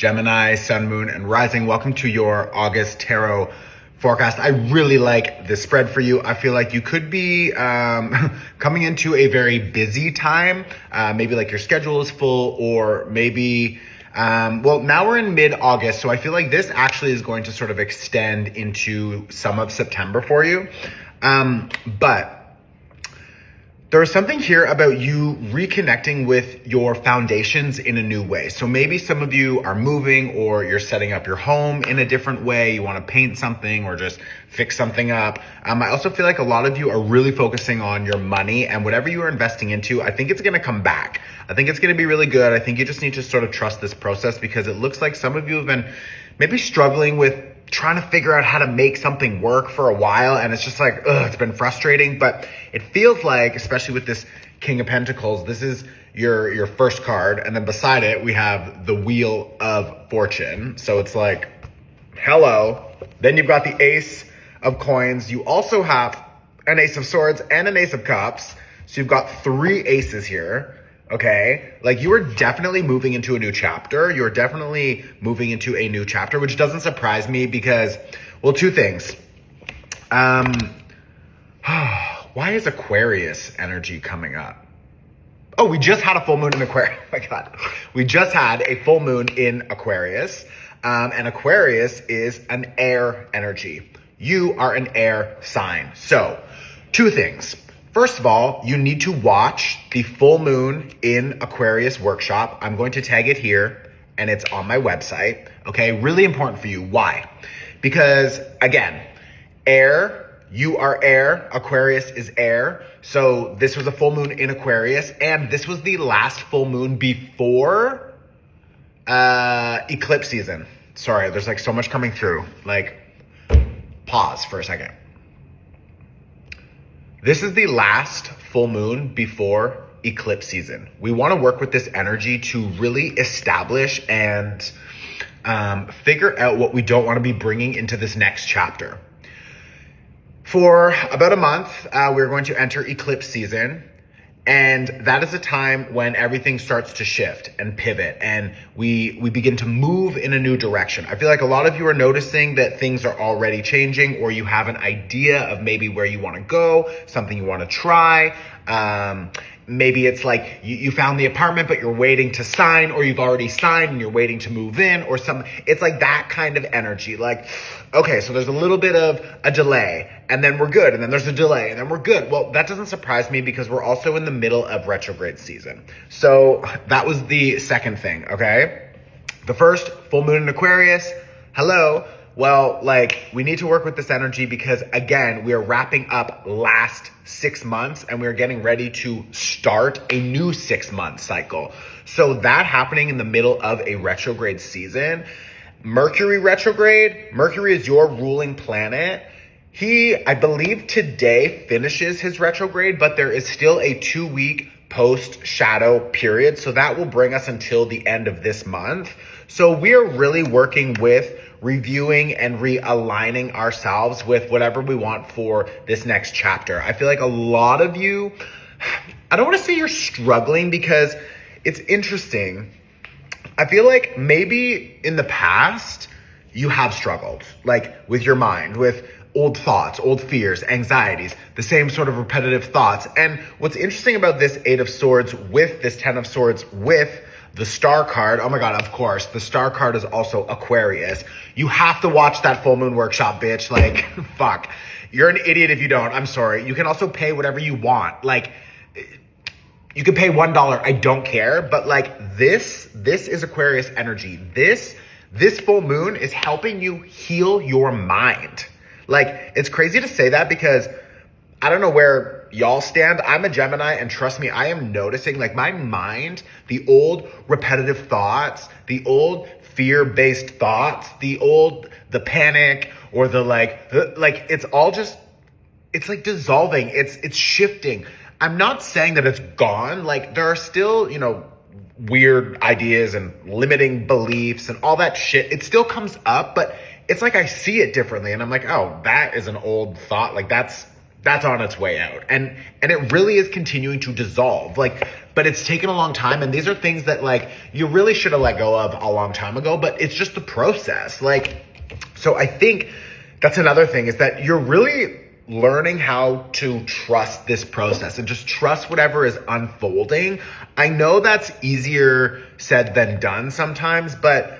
Gemini, Sun, Moon, and Rising. Welcome to your August Tarot forecast. I really like this spread for you. I feel like you could be coming into a very busy time. Maybe like your schedule is full, or maybe, well, now we're in mid-August, so I feel like this actually is going to sort of extend into some of September for you. But there's something here about you reconnecting with your foundations in a new way. So maybe some of you are moving, or you're setting up your home in a different way. You want to paint something or just fix something up. I also feel like a lot of you are really focusing on your money, and whatever you are investing into, I think it's going to come back. I think it's going to be really good. I think you just need to sort of trust this process, because it looks like some of you have been maybe struggling with trying to figure out how to make something work for a while, and it's just like, it's been frustrating. But it feels like, especially with this King of Pentacles, this is your first card, and then beside it we have the Wheel of Fortune. So it's like, hello. Then you've got the Ace of Coins. You also have an Ace of Swords and an Ace of Cups. So you've got three aces here. Okay, like you are definitely moving into a new chapter. You're definitely moving into a new chapter, which doesn't surprise me because, well, two things. Why is Aquarius energy coming up? Oh, we just had a full moon in Aquarius. Oh my God. We just had a full moon in Aquarius. And Aquarius is an air energy. You are an air sign. So, two things. First of all, you need to watch the full moon in Aquarius workshop. I'm going to tag it here, and it's on my website. Okay, really important for you. Why? Because, again, air, you are air, Aquarius is air. So this was a full moon in Aquarius, and this was the last full moon before eclipse season. Sorry, there's like so much coming through. Like, pause for a second. This is the last full moon before eclipse season. We want to work with this energy to really establish and figure out what we don't want to be bringing into this next chapter. For about a month, we're going to enter eclipse season. And that is a time when everything starts to shift and pivot, and we begin to move in a new direction. I feel like a lot of you are noticing that things are already changing, or you have an idea of maybe where you want to go, something you want to try. Maybe it's like you found the apartment, but you're waiting to sign, or you've already signed and you're waiting to move in, or some. It's like that kind of energy. Like, okay, so there's a little bit of a delay, and then we're good, and then there's a delay, and then we're good. Well, that doesn't surprise me because we're also in the middle of retrograde season. So that was the second thing, okay? The first, full moon in Aquarius. Hello. Well, like, we need to work with this energy because, again, we are wrapping up last 6 months and we're getting ready to start a new 6-month cycle. So that happening in the middle of a retrograde season, Mercury retrograde, Mercury is your ruling planet. He, I believe today finishes his retrograde, but there is still a 2-week post-shadow period. So that will bring us until the end of this month. So we are really working with reviewing and realigning ourselves with whatever we want for this next chapter. I feel like a lot of you, I don't want to say you're struggling because it's interesting. I feel like maybe in the past you have struggled, like with your mind, with old thoughts, old fears, anxieties, the same sort of repetitive thoughts. And what's interesting about this 8 of Swords with this 10 of Swords with the Star card, oh my God, of course, the Star card is also Aquarius. You have to watch that full moon workshop, bitch. Like, fuck. You're an idiot if you don't. I'm sorry. You can also pay whatever you want. Like, you can pay $1. I don't care. But like this is Aquarius energy. This full moon is helping you heal your mind. Like, it's crazy to say that because I don't know where y'all stand. I'm a Gemini, and trust me, I am noticing like my mind, the old repetitive thoughts, the old fear-based thoughts, the panic, or the like it's all just, it's like dissolving. It's shifting. I'm not saying that it's gone. Like, there are still, weird ideas and limiting beliefs and all that shit. It still comes up, but it's like I see it differently, and I'm like, oh, that is an old thought. Like, that's on its way out. And it really is continuing to dissolve. Like, but it's taken a long time. And these are things that like you really should have let go of a long time ago, but it's just the process. Like, so I think that's another thing, is that you're really learning how to trust this process and just trust whatever is unfolding. I know that's easier said than done sometimes, but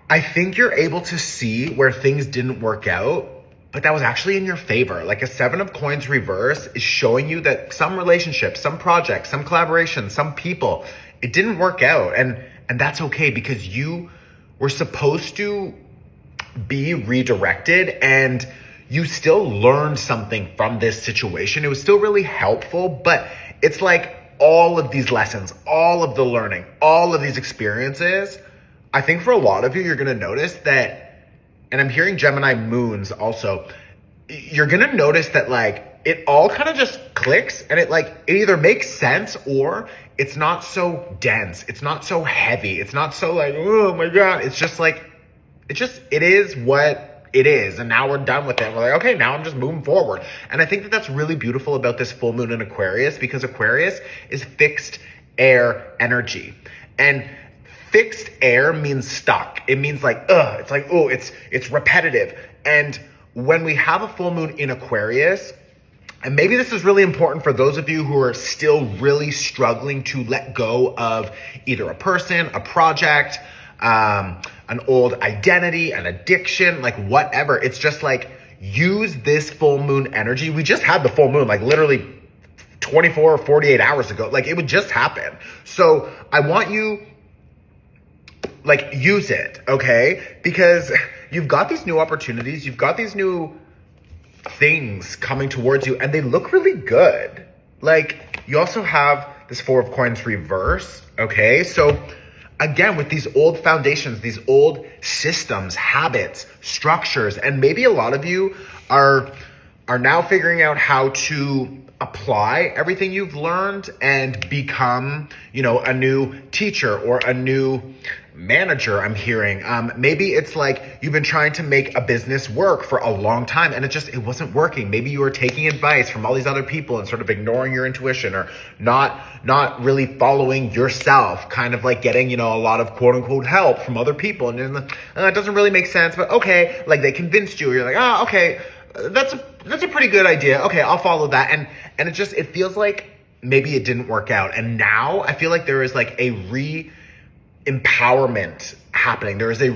I think you're able to see where things didn't work out, but that was actually in your favor. Like a 7 of Coins reverse is showing you that some relationships, some projects, some collaborations, some people, it didn't work out. And that's okay, because you were supposed to be redirected, and you still learned something from this situation. It was still really helpful, but it's like all of these lessons, all of the learning, all of these experiences, I think for a lot of you, you're going to notice that, and I'm hearing Gemini moons also, you're going to notice that like it all kind of just clicks, and it either makes sense or it's not so dense. It's not so heavy. It's not so like, oh my God. It's just like, it is what it is. And now we're done with it. We're like, okay, now I'm just moving forward. And I think that that's really beautiful about this full moon in Aquarius, because Aquarius is fixed air energy. And fixed air means stuck. It means like, it's like, oh, it's repetitive. And when we have a full moon in Aquarius, and maybe this is really important for those of you who are still really struggling to let go of either a person, a project, an old identity, an addiction, like whatever. It's just like, use this full moon energy. We just had the full moon, like literally 24 or 48 hours ago. Like it would just happen. So I want you, like, use it, okay? Because you've got these new opportunities, you've got these new things coming towards you, and they look really good. Like, you also have this 4 of Coins reverse, okay? So again, with these old foundations, these old systems, habits, structures, and maybe a lot of you are now figuring out how to apply everything you've learned and become, a new teacher or a new manager, I'm hearing. Maybe it's like you've been trying to make a business work for a long time and it wasn't working. Maybe you were taking advice from all these other people and sort of ignoring your intuition, or not really following yourself, kind of like getting, a lot of quote unquote help from other people. And it doesn't really make sense, but okay, like they convinced you. You're like, okay, that's a pretty good idea. Okay, I'll follow that. And it feels like maybe it didn't work out. And now I feel like there is like a empowerment happening. There is a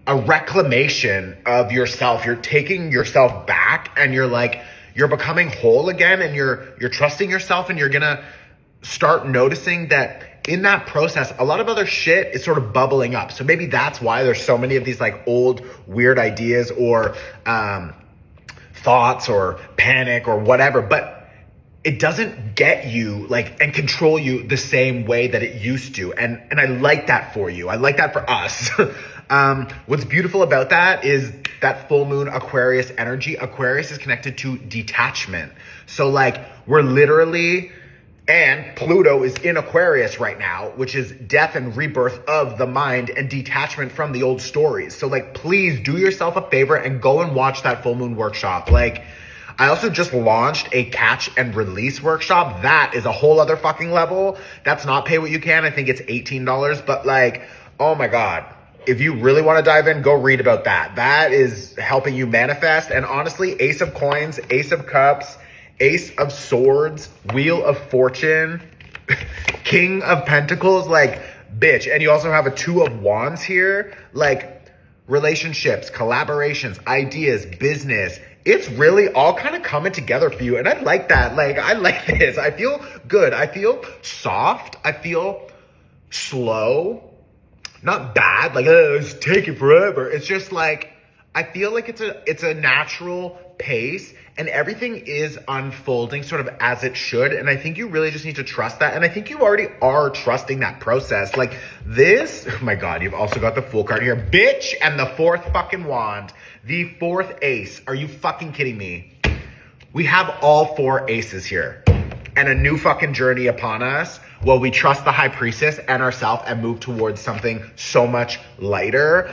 reclamation of yourself. You're taking yourself back, and you're becoming whole again, and you're trusting yourself, and you're gonna start noticing that in that process, a lot of other shit is sort of bubbling up. So maybe that's why there's so many of these like old weird ideas or thoughts or panic or whatever, but it doesn't get you and control you the same way that it used to. And I like that for you. I like that for us. What's beautiful about that is that full moon Aquarius energy. Aquarius is connected to detachment. So we're literally, and Pluto is in Aquarius right now, which is death and rebirth of the mind and detachment from the old stories. So please do yourself a favor and go and watch that full moon workshop. I also just launched a catch and release workshop. That is a whole other fucking level. That's not pay what you can. I think it's $18, but oh my God. If you really want to dive in, go read about that. That is helping you manifest. And honestly, Ace of Coins, Ace of Cups, Ace of Swords, Wheel of Fortune, King of Pentacles, bitch. And you also have a 2 of Wands here, relationships, collaborations, ideas, business. It's really all kind of coming together for you. And I like that. I like this. I feel good. I feel soft. I feel slow. Not bad. It's taking forever. It's just I feel like it's a natural pace, and everything is unfolding sort of as it should. And I think you really just need to trust that. And I think you already are trusting that process. This, oh my God, you've also got the Fool card here, bitch, and the 4th fucking wand, the 4th ace. Are you fucking kidding me? We have all 4 aces here, and a new fucking journey upon us. Well, we trust the High Priestess and ourselves and move towards something so much lighter.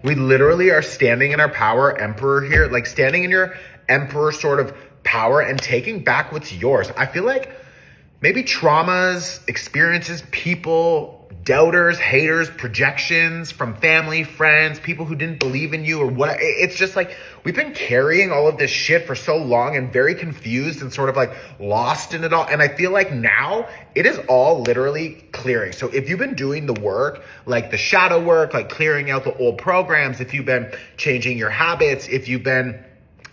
We literally are standing in our power, Emperor here, standing in your Emperor sort of power and taking back what's yours. I feel like maybe traumas, experiences, people, doubters, haters, projections from family, friends, people who didn't believe in you or what. It's just like we've been carrying all of this shit for so long and very confused and sort of like lost in it all. And I feel like now it is all literally clearing. So if you've been doing the work, like the shadow work, like clearing out the old programs, if you've been changing your habits, if you've been,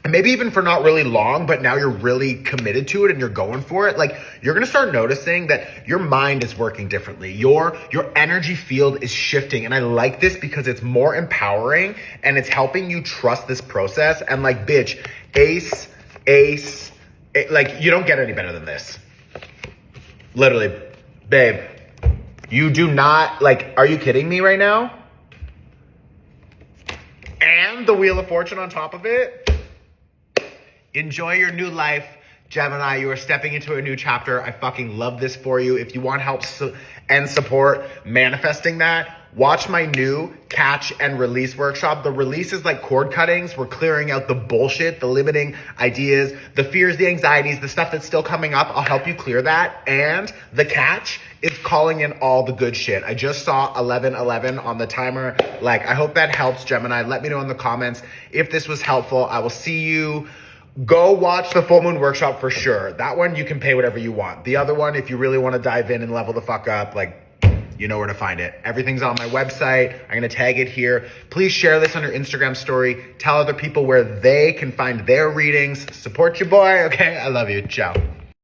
and maybe even for not really long, but now you're really committed to it and you're going for it, like you're gonna start noticing that your mind is working differently. Your energy field is shifting. And I like this because it's more empowering and it's helping you trust this process. And like, bitch, like you don't get any better than this. Literally, babe, you do not, like, are you kidding me right now? And the Wheel of Fortune on top of it. Enjoy your new life, Gemini. You are stepping into a new chapter. I fucking love this for you. If you want help and support manifesting that, watch my new catch and release workshop. The release is like cord cuttings. We're clearing out the bullshit, the limiting ideas, the fears, the anxieties, the stuff that's still coming up. I'll help you clear that. And the catch is calling in all the good shit. I just saw 11:11 on the timer. Like, I hope that helps, Gemini. Let me know in the comments if this was helpful. I will see you. Go watch the full moon workshop for sure. That one, you can pay whatever you want. The other one, if you really want to dive in and level the fuck up, like, you know where to find it. Everything's on my website. I'm going to tag it here. Please share this on your Instagram story. Tell other people where they can find their readings. Support your boy, okay? I love you. Ciao.